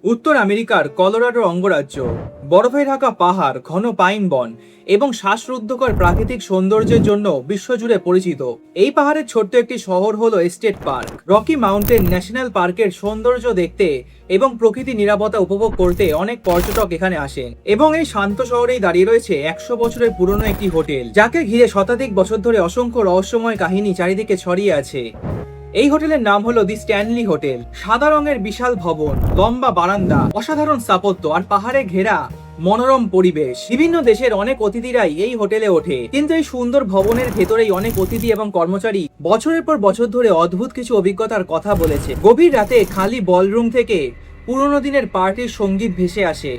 উত্তর আমেরিকার কলোরাডো অঙ্গরাজ্য বরফে ঢাকা পাহাড়, ঘন পাইন বন এবং শ্বাসরুদ্ধকর প্রাকৃতিক সৌন্দর্যের জন্য বিশ্বজুড়ে পরিচিত। এই পাহাড়ের ছোট্ট একটি শহর হলো state park. Rocky mountain national পার্কের সৌন্দর্য দেখতে এবং প্রকৃতি নিরাপত্তা উপভোগ করতে অনেক পর্যটক এখানে আসেন। এবং এই শান্ত শহরেই দাঁড়িয়ে রয়েছে 100 বছরের পুরনো একটি হোটেল, যাকে ঘিরে শতাধিক বছর ধরে অসংখ্য রহস্যময় কাহিনী চারিদিকে ছড়িয়ে আছে। এই হোটেলের নাম হলো দি স্ট্যানলি হোটেল। সাদা রঙের বিশাল ভবন, লম্বা বারান্দা, অসাধারণ স্থাপত্য আর পাহাড়ে ঘেরা মনোরম পরিবেশ। বিভিন্ন দেশের অনেক অতিথিরাই এই হোটেলে ওঠে, কিন্তু এই সুন্দর ভবনের ভেতরেই অনেক অতিথি এবং কর্মচারী বছরের পর বছর ধরে অদ্ভুত কিছু অভিজ্ঞতার কথা বলেছে। গভীর রাতে খালি বলরুম থেকে পুরনো দিনের পার্টির সঙ্গীত ভেসে আসে।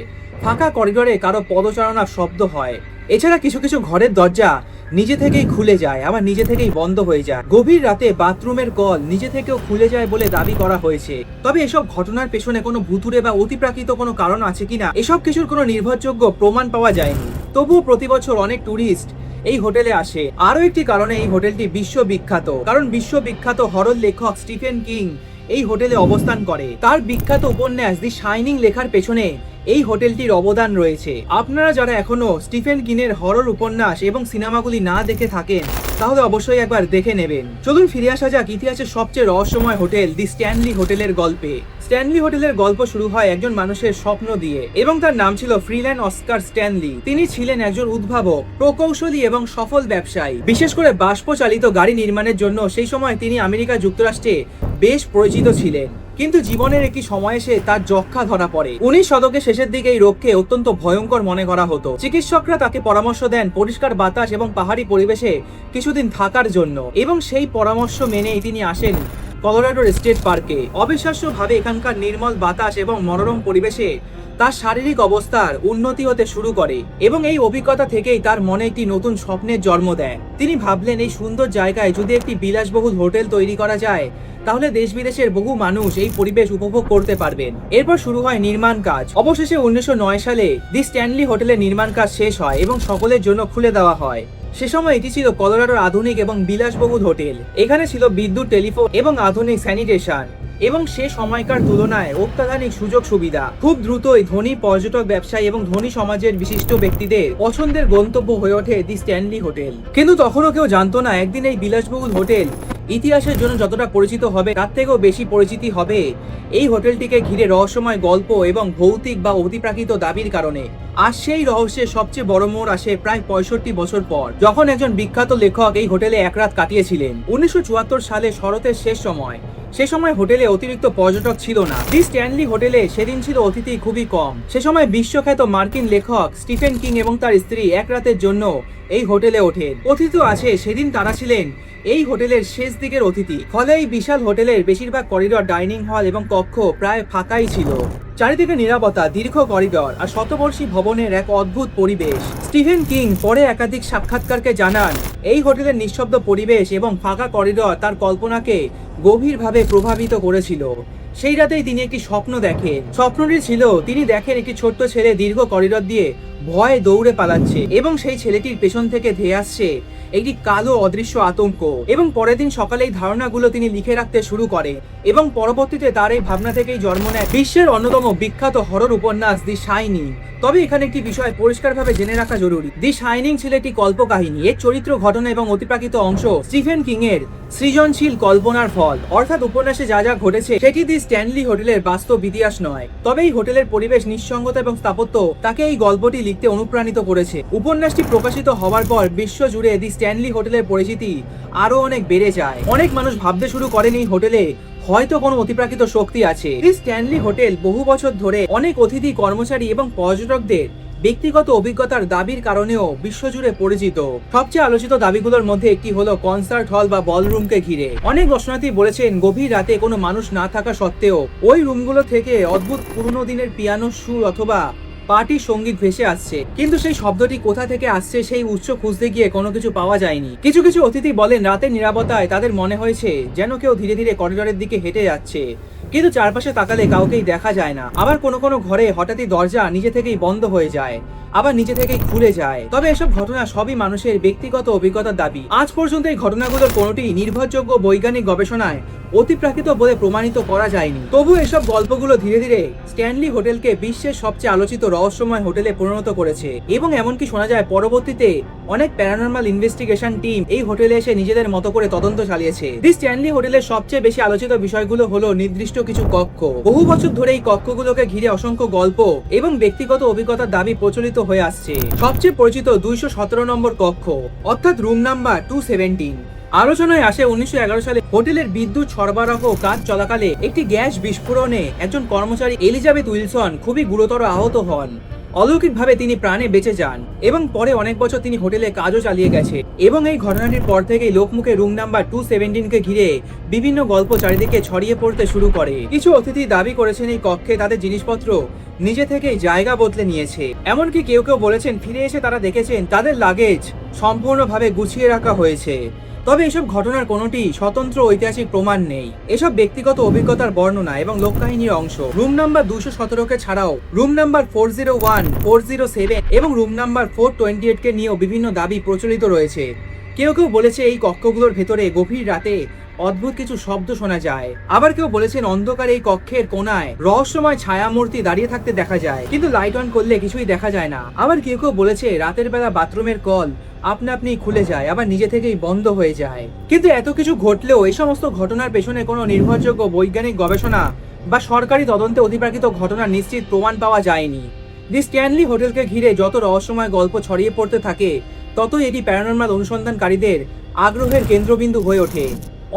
ফাঁকা করিডোরে কারো পদচারণার শব্দ হয়। এছাড়া কিছু কিছু ঘরের দরজা নিজে থেকেই খুলে যায়, আবার নিজে থেকেই বন্ধ হয়ে যায়। গভীর রাতে বাথরুমের কল নিজে থেকেও খুলে যায় বলে দাবি করা হয়েছে। তবে এসব ঘটনার পেছনে কোনো ভুতুড়ে বা অতিপ্রাকৃত কোনো কারণ আছে কিনা, এসব কিছুর কোনো নির্ভরযোগ্য প্রমাণ পাওয়া যায়নি। তবুও প্রতি বছর অনেক ট্যুরিস্ট এই হোটেলে আসে। আরও একটি কারণে এই হোটেলটি বিশ্ববিখ্যাত, কারণ বিশ্ববিখ্যাত হরর লেখক স্টিফেন কিং এই হোটেলে অবস্থান করে। তার বিখ্যাত উপন্যাস দি শাইনিং লেখার পেছনে এই হোটেলটির অবদান রয়েছে। আপনারা যারা এখনো স্টিফেন কিংয়ের হরর উপন্যাস এবং সিনেমাগুলি না দেখে থাকেন, তাহলে অবশ্যই একবার দেখে নেবেন। চলুন ফিরে আসা যাক ইতিহাসের সবচেয়ে রহস্যময় হোটেল দি স্ট্যানলি হোটেলের গল্পে। স্ট্যানলি হোটেলের গল্প শুরু হয় একজন মানুষের স্বপ্ন দিয়ে, এবং তার নাম ছিল ফ্রিল্যান্ড অস্কার স্ট্যানলি। তিনি ছিলেন একজন উদ্ভাবক, প্রকৌশলী এবং সফল ব্যবসায়ী। বিশেষ করে বাষ্পচালিত গাড়ি নির্মাণের জন্য সেই সময় তিনি আমেরিকা যুক্তরাষ্ট্রে বেশ পরিচিত ছিলেন। কিন্তু জীবনের একটি সময় এসে তার যক্ষা ধরা পড়ে। 19 শতকের শেষের দিকে এই রোগকে অত্যন্ত ভয়ঙ্কর মনে করা হতো। চিকিৎসকরা তাকে পরামর্শ দেন পরিষ্কার বাতাস এবং পাহাড়ি পরিবেশে কিছুদিন থাকার জন্য, এবং সেই পরামর্শ মেনেই তিনি আসেন কলোরাডোর স্টেট পার্কে। অবিশ্বাস্যভাবে এখানকার নির্মল বাতাস এবং মনোরম পরিবেশে তার শারীরিক অবস্থার উন্নতি হতে শুরু করে, এবং এই অভিজ্ঞতা থেকেই তার মনে একটি নতুন স্বপ্নের জন্ম দেয়। তিনি ভাবলেন, এই সুন্দর জায়গায় যদি একটি বিলাসবহুল হোটেল তৈরি করা যায়, তাহলে দেশ বিদেশের বহু মানুষ এই পরিবেশ উপভোগ করতে পারবেন। এরপর শুরু হয় নির্মাণ কাজ। অবশেষে 1909 সালে দি স্ট্যানলি হোটেলের নির্মাণ কাজ শেষ হয় এবং সকলের জন্য খুলে দেওয়া হয়। সে সময় এটি ছিল কলোরাডোর আধুনিক এবং বিলাসবহুল হোটেল। এখানে ছিল বিদ্যুৎ, টেলিফোন এবং আধুনিক স্যানিটেশন, এবং সে সময়কার তুলনায় অত্যাধুনিক সুযোগ সুবিধা। খুব দ্রুতই ধনী পর্যটক, ব্যবসায়ী এবং ধনী সমাজের বিশিষ্ট ব্যক্তিদের পছন্দের গন্তব্য হয়ে ওঠে দি স্ট্যানলি হোটেল। কিন্তু তখনও কেউ জানতো না একদিন এই বিলাসবহুল হোটেল ইতিহাসের জন্য যতটা পরিচিত হবে, তার থেকেও বেশি পরিচিতি হবে এই হোটেলটিকে ঘিরে রহস্যময় গল্প এবং ভৌতিক বা অতিপ্রাকৃত দাবির কারণে। আর সেই রহস্যের সবচেয়ে বড় মোড় আসে প্রায় 65 বছর পর, যখন একজন বিখ্যাত লেখক এই হোটেলে এক রাত কাটিয়েছিলেন। 1974 সালে শরতের শেষ সময়। সে সময় হোটেলে অতিরিক্ত পর্যটক ছিল না। দি স্ট্যানলি হোটেলে সেদিন ছিল অতিথি খুবই কম। সে সময় বিশ্বখ্যাত মার্কিন লেখক স্টিফেন কিং এবং তার স্ত্রী এক রাতের জন্য এই হোটেলে ওঠেন। কথিত আছে সেদিন তারা ছিলেন এই হোটেলের শেষ দিকের অতিথি। ফলে এই বিশাল হোটেলের বেশিরভাগ করিডর, ডাইনিং হল এবং কক্ষ প্রায় ফাঁকাই ছিল। চারিদিকে নিরাপত্তা, দীর্ঘ করিডর আর শতবর্ষী ভবনের এক অদ্ভুত পরিবেশ। স্টিফেন কিং পরে একাধিক সাক্ষাৎকারকে জানান, এই হোটেলের নিঃশব্দ পরিবেশ এবং ফাঁকা করিডর তার কল্পনাকে গভীরভাবে প্রভাবিত করেছিল। সেই রাতেই তিনি একটি স্বপ্ন দেখেন। স্বপ্নটি ছিল, তিনি দেখেন একটি ছোট্ট ছেলে দীর্ঘ করিডর দিয়ে ভয়ে দৌড়ে পালাচ্ছে, এবং সেই ছেলেটির পেছন থেকে ধেয়ে আসছে একটি কালো অদৃশ্য আতঙ্ক। এবং পরের দিন সকালে এই ধারণাগুলো তিনি লিখে রাখতে শুরু করে, এবং পরবর্তীতে তার এই ভাবনা থেকেই জন্ম নেয় বিশ্বের অন্যতম বিখ্যাত হরর উপন্যাস দি শাইনিং। তবে এখানে একটি বিষয় পরিষ্কারভাবে জেনে রাখা জরুরি, দি শাইনিং ছিল একটি কল্পকাহিনী। এর চরিত্র, ঘটনা এবং অতিপ্রাকৃত অংশ স্টিফেন কিং এর সৃজনশীল কল্পনার ফল। অর্থাৎ উপন্যাসে যা যা ঘটেছে সেটি দি স্ট্যানলি হোটেলের বাস্তব ইতিহাস নয়। তবে এই হোটেলের পরিবেশ, নিঃসঙ্গতা এবং স্থাপত্য তাকে এই গল্পটি লিখতে অনুপ্রাণিত করেছে। উপন্যাসটি প্রকাশিত হওয়ার পর বিশ্ব জুড়ে দি স্ট্যানলি হোটেলের পরিচিতি আরো অনেক বেড়ে যায়। অনেক মানুষ ভাবতে শুরু করেন এই হোটেলে হয়তো কোনো অতিপ্রাকৃত শক্তি আছে। এই স্ট্যানলি হোটেল বহু বছর ধরে অনেক অতিথি, কর্মচারী এবং পর্যটকদের ব্যক্তিগত অভিজ্ঞতার দাবির কারণেও বিশ্বজুড়ে পরিচিত। সবচেয়ে আলোচিত দাবিগুলোর মধ্যে একটি হলো কনসার্ট হল বা বলরুমকে ঘিরে। অনেক দর্শনার্থী বলেছেন গভীর রাতে কোনো মানুষ না থাকা সত্ত্বেও ওই রুমগুলো থেকে অদ্ভুত পুরনো দিনের পিয়ানোর সুর অথবা পার্টির সঙ্গীত ভেসে আসছে, কিন্তু সেই শব্দটি কোথা থেকে আসছে সেই উৎস খুঁজতে গিয়ে কোনো কিছু পাওয়া যায়নি। কিছু কিছু অতিথি বলেন রাতের নিরাপত্তায় তাদের মনে হয়েছে যেন কেউ ধীরে ধীরে করিডোরের দিকে হেঁটে যাচ্ছে, কিন্তু চারপাশে তাকালে কাউকেই দেখা যায় না। আবার কোনো কোনো ঘরে হঠাৎই দরজা নিজে থেকেই বন্ধ হয়ে যায়। আবার নিজে থেকেই খুলে যায়। তবে এসব ঘটনা সবই মানুষের ব্যক্তিগত অভিজ্ঞতার দাবি। আজ পর্যন্ত এই ঘটনাগুলোর কোনোটি নির্ভরযোগ্য বৈজ্ঞানিক গবেষণায় অতিপ্রাকৃত বলে প্রমাণিত করা যায়নি। তবু এসব গল্পগুলো ধীরে ধীরে স্ট্যানলি হোটেলকে বিশ্বের সবচেয়ে আলোচিত রহস্যময় হোটেলে পরিণত করেছে এবং এমনকি শোনা যায় পরবর্তীতে অনেক প্যারানর্মাল ইনভেস্টিগেশন টিম এই হোটেলে এসে নিজেদের মতো করে তদন্ত চালিয়েছে। দি স্ট্যানলি হোটেলের সবচেয়ে বেশি আলোচিত বিষয়গুলো হলো নির্দিষ্ট কিছু কক্ষ। বহু বছর ধরে এই কক্ষগুলোকে ঘিরে অসংখ্য গল্প এবং ব্যক্তিগত অভিজ্ঞতার দাবি প্রচলিত হয়ে আসছে। সবচেয়ে পরিচিত 217 নম্বর কক্ষ অর্থাৎ রুম নাম্বার 217। আলোচনায় আসে 1911 সালে হোটেলের বিদ্যুৎ সরবরাহ কাজ চলাকালে একটি গ্যাস বিস্ফোরণে একজন কর্মচারী এলিজাবেথ উইলসন খুবই গুরুতর আহত হন। অলৌকিকভাবে তিনি প্রাণে বেঁচে যান এবং পরে অনেক বছর তিনি হোটেলে কাজও চালিয়ে গেছে। এবং এই ঘটনাটির পর থেকেই লোকমুখে রুম নাম্বার 217 কে ঘিরে বিভিন্ন গল্প চারিদিকে ছড়িয়ে পড়তে শুরু করে। কিছু অতিথি দাবি করেছেন এই কক্ষে তাদের জিনিসপত্র নিজে থেকেই জায়গা বদলে নিয়েছে। এমনকি কেউ কেউ বলেছেন ফিরে এসে তারা দেখেছেন তাদের লাগেজ সম্পূর্ণভাবে গুছিয়ে রাখা হয়েছে। তবে এসব ঘটনার কোনোটি স্বতন্ত্র ঐতিহাসিক প্রমাণ নেই। এসব ব্যক্তিগত অভিজ্ঞতার বর্ণনা এবং লোককাহিনীর অংশ। রুম নাম্বার 217 ছাড়াও রুম নাম্বার 401, 407 এবং রুম নাম্বার 428 কে নিয়েও বিভিন্ন দাবি প্রচলিত রয়েছে। কেউ কেউ বলেছে এই কক্ষগুলোর ভেতরে গভীর রাতে অদ্ভুত কিছু শব্দ শোনা যায়। আবার কেউ বলেছেন অন্ধকার এই কক্ষের কোনায় রহস্যময় ছায়ামূর্তি দাঁড়িয়ে থাকতে দেখা যায়, কিন্তু লাইট অন করলে কিছুই দেখা যায় না। আবার কেউ কেউ বলেছে রাতের বেলা বাথরুমের কল আপনি খুলে যায়, আবার নিজে থেকেই বন্ধ হয়ে যায়। কিন্তু এত কিছু ঘটলেও এই সমস্ত ঘটনার পেছনে কোনো নির্ভরযোগ্য বৈজ্ঞানিক গবেষণা বা সরকারি তদন্তে অতিপ্রাকৃত ঘটনার নিশ্চিত প্রমাণ পাওয়া যায়নি। দি স্ট্যানলি হোটেলকে ঘিরে যত রহস্যময় গল্প ছড়িয়ে পড়তে থাকে ততই এটি প্যারানর্মাল অনুসন্ধানকারীদের আগ্রহের কেন্দ্রবিন্দু হয়ে ওঠে।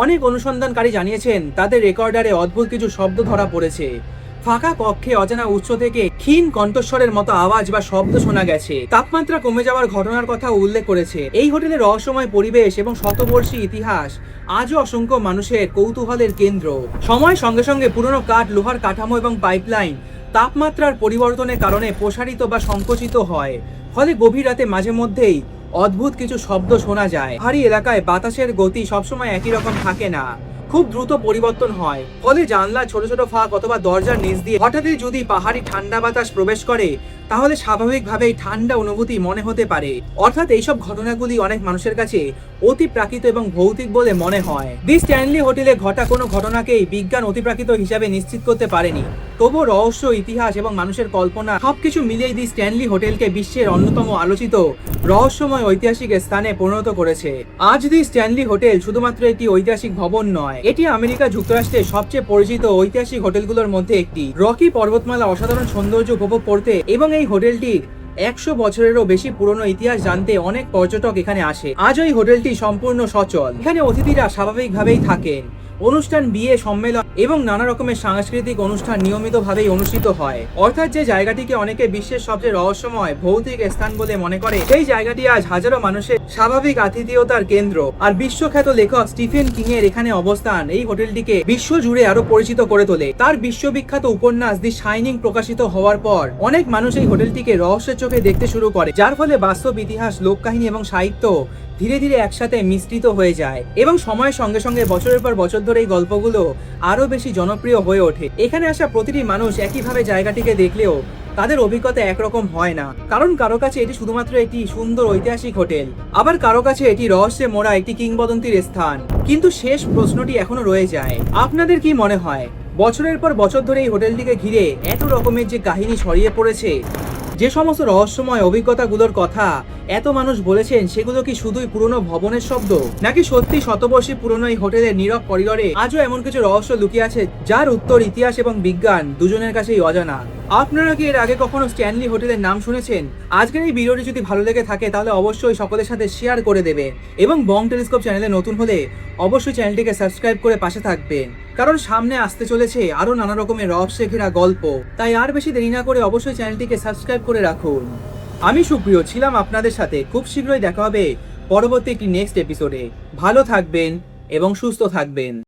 অনেক অনুসন্ধানকারী জানিয়েছেন তাদের রেকর্ডারে অদ্ভুত কিছু শব্দ ধরা পড়েছে। ফাঁকা কক্ষে অজানা উৎস থেকে ক্ষীণ কণ্ঠস্বরের মতো আওয়াজ বা শব্দ শোনা গেছে। তাপমাত্রা কমে যাওয়ার ঘটনার কথা উল্লেখ করেছে। এই হোটেলের রহস্যময় পরিবেশ এবং শতবর্ষী ইতিহাস আজও অসংখ্য মানুষের কৌতূহলের কেন্দ্র। সময়ের সঙ্গে সঙ্গে পুরনো কাঠ, লোহার কাঠামো এবং পাইপলাইন তাপমাত্রার পরিবর্তনের কারণে প্রসারিত বা সংকুচিত হয়, ফলে গভীর রাতে মাঝে মধ্যেই অদ্ভুত কিছু শব্দ শোনা যায়। পাহাড়ি এলাকায় বাতাসের গতি সবসময় একই রকম থাকে না, খুব দ্রুত পরিবর্তন হয়। ফলে জানলা, ছোট ছোট ফাঁক অথবা দরজার নিচ দিয়ে হঠাৎই যদি পাহাড়ি ঠান্ডা বাতাস প্রবেশ করে তাহলে স্বাভাবিকভাবেই ঠান্ডা অনুভূতি মনে হতে পারে। অর্থাৎ এইসব ঘটনাগুলি অনেক মানুষের কাছে অতিপ্রাকৃত এবং ভৌতিক বলে মনে হয়। দি স্ট্যানলি হোটেলে ঘটা কোনো ঘটনাকেই বিজ্ঞান অতিপ্রাকৃত হিসাবে নিশ্চিত করতে পারেনি। তবু রহস্য, ইতিহাস এবং মানুষের কল্পনা সবকিছু মিলিয়ে দি স্ট্যানলি হোটেলকে বিশ্বের অন্যতম আলোচিত রহস্যময় ঐতিহাসিক স্থানে পরিণত করেছে। আজ দি স্ট্যানলি হোটেল শুধুমাত্র একটি ঐতিহাসিক ভবন নয়, এটি আমেরিকা যুক্তরাষ্ট্রের সবচেয়ে পরিচিত ঐতিহাসিক হোটেলগুলোর মধ্যে একটি। রকি পর্বতমালা অসাধারণ সৌন্দর্য উপভোগ করতে এবং এই হোটেলটির 100 বছরেরও বেশি পুরনো ইতিহাস জানতে অনেক পর্যটক এখানে আসে। আজ ওই হোটেলটি সম্পূর্ণ সচল। এখানে অতিথিরা স্বাভাবিকভাবেই থাকেন। অনুষ্ঠান, বিয়ে, সম্মেলন এবং নানা রকমের সাংস্কৃতিক অনুষ্ঠান নিয়মিতভাবেই অনুষ্ঠিত হয়। অর্থাৎ যে জায়গাটিকে অনেকে বিশ্বের সবচেয়ে রহস্যময় ভৌতিক স্থান বলে মনে করে, সেই জায়গাটি আজ হাজারো মানুষের স্বাভাবিক আতিথেয়তার কেন্দ্র। আর বিশ্বখ্যাত লেখক স্টিফেন কিং এর এখানে অবস্থান এই হোটেলটিকে বিশ্ব জুড়ে আরো পরিচিত করে তোলে। তার বিশ্ববিখ্যাত উপন্যাস দি শাইনিং প্রকাশিত হওয়ার পর অনেক মানুষ এই হোটেলটিকে রহস্যের চোখে দেখতে শুরু করে, যার ফলে বাস্তব ইতিহাস, লোককাহিনী এবং সাহিত্য ধীরে ধীরে একসাথে মিশ্রিত হয়ে যায় এবং সময়ের সঙ্গে সঙ্গে বছরের পর বছর ধরে এই গল্পগুলো আরো বেশি জনপ্রিয় হয়ে ওঠে। এখানে আসা প্রতিটি মানুষ একইভাবে জায়গাটিকে দেখলেও তাদের অভিজ্ঞতা একরকম হয় না, কারণ কারো কাছে এটি শুধুমাত্র একটি সুন্দর ঐতিহাসিক হোটেল, আবার কারো কাছে এটি রহস্যে মোড়া একটি কিংবদন্তির স্থান। কিন্তু শেষ প্রশ্নটি এখনো রয়ে যায়, আপনাদের কি মনে হয় বছরের পর বছর ধরে এই হোটেলটিকে ঘিরে এত রকমের যে কাহিনী ছড়িয়ে পড়েছে, যে সমস্ত রহস্যময় অভিজ্ঞতাগুলোর কথা এত মানুষ বলেছেন, সেগুলো কি শুধুই পুরনো ভবনের শব্দ, নাকি সত্যি শতবর্ষী পুরনো এই হোটেলের নীরব করিডোরে আজও এমন কিছু রহস্য লুকিয়ে আছে যার উত্তর ইতিহাস এবং বিজ্ঞান দুজনের কাছেই অজানা? আপনারা কি এর আগে কখনো স্ট্যানলি হোটেলের নাম শুনেছেন? আজকের এই ভিডিওটি যদি ভালো লেগে থাকে তাহলে অবশ্যই সকলের সাথে শেয়ার করে দেবেন এবং বং টেলিস্কোপ চ্যানেলে নতুন হলে অবশ্যই চ্যানেলটিকে সাবস্ক্রাইব করে পাশে থাকবেন, কারণ সামনে আসতে চলেছে আরো নানা রকমের রহস্যে ঘেরা গল্প। তাই আর বেশি দেরি না করে অবশ্যই চ্যানেলটিকে সাবস্ক্রাইব করে রাখুন। আমি সুপ্রিয় ছিলাম আপনাদের সাথে। খুব শীঘ্রই দেখা হবে পরবর্তী একটি নেক্সট এপিসোডে। ভালো থাকবেন এবং সুস্থ থাকবেন।